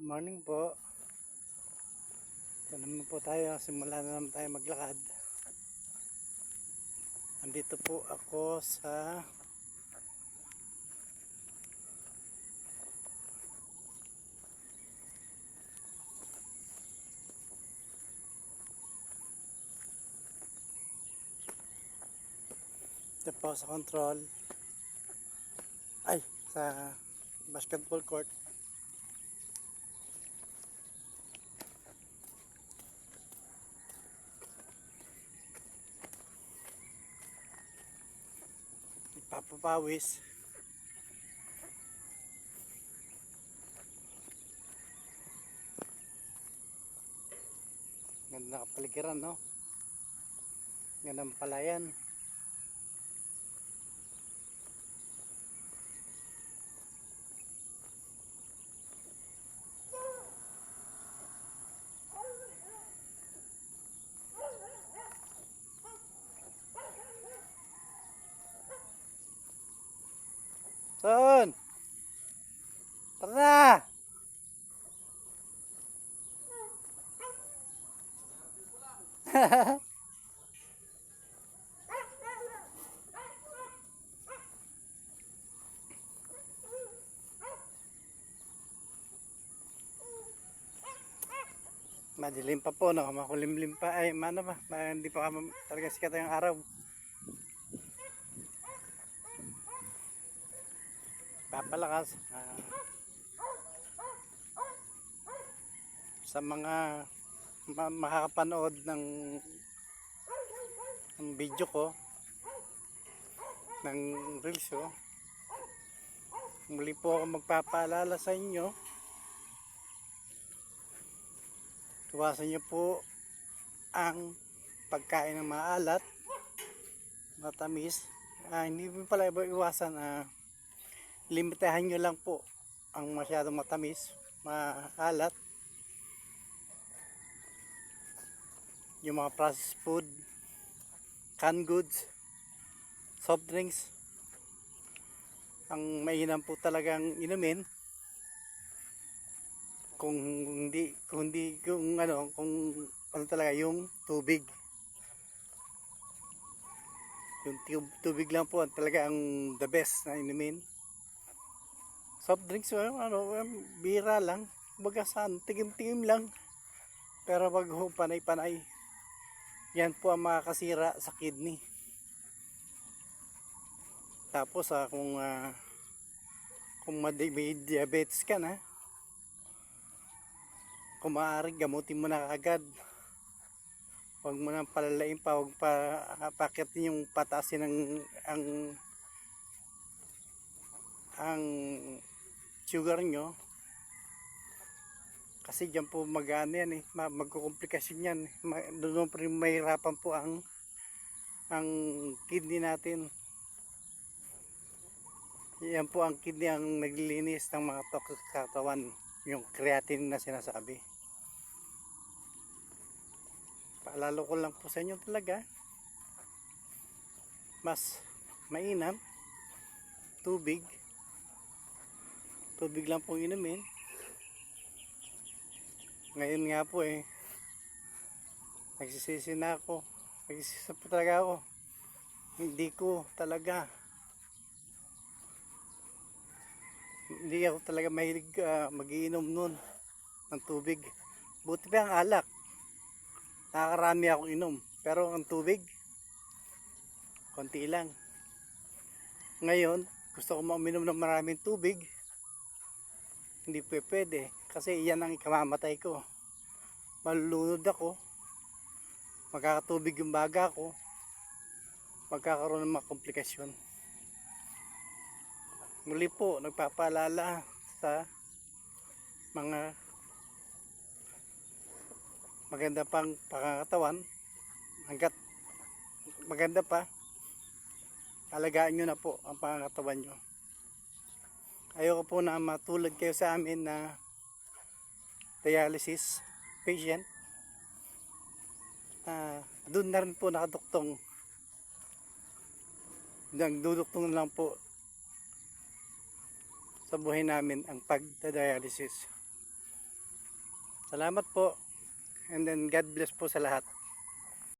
Morning po. Ito naman po tayo. Simula na naman tayo maglakad. Andito po ako sa sa control. Ay, sa basketball court. Papapawis. Ganda kapaligiran, no? Gandang palayan. Son! Tara! Madilim pa po, no? Makulimlim pa. Ay, mano ba? Hindi pa talaga sikat yung araw. Papalakas. Sa mga makakapanood ng video ko, ng reels ko, muli po ako magpapaalala sa inyo. Iwasan nyo po ang pagkain ng maalat, matamis. Hindi po pala iwasan. Limitahan nyo lang po ang masyadong matamis, maalat. Yung mga processed food, canned goods, soft drinks, ang mainam po talagang inumin. Kung ano talaga yung tubig. Yung tubig lang po talaga ang the best na inumin. Soft drinks, bira lang. Baga saan, tigim-tigim lang. Pero wag ho panay-panay. Yan po ang makakasira sa kidney. Tapos kung may diabetes ka na, kung maaari, gamutin mo na agad. Huwag mo nang palalain pa, huwag pa pakitin yung pataasin ang sugar nyo. Kasi dyan po magkukomplikasyon yan. Doon po rin mahirapan po ang kidney natin. Yan po ang kidney ang naglilinis ng mga toxic sa katawan, yung creatine na sinasabi. Paalala ko lang po sa inyo talaga, mas mainam tubig lang po inumin. Ngayon nga po nagsisisi na ako, nagsisisi po talaga ako, hindi ako talaga mahilig magiinom nun ng tubig. Buti pa ang alak, nakakarami akong inom, pero ang tubig konti lang. Ngayon gusto ko uminom ng maraming tubig, hindi pwede kasi iyan ang ikamamatay ko. Malulunod ako, magkakatubig yung baga ko, magkakaroon ng mga komplikasyon. Muli po, nagpapaalala sa mga maganda pang pangangatawan, hanggat maganda pa, alagaan nyo na po ang pangangatawan nyo. Ayoko po na matulad kayo sa amin na dialysis patient. Doon na rin po nakaduktong, nagduduktong lang po sa buhay namin ang pagda-dialysis. Salamat po. And then God bless po sa lahat.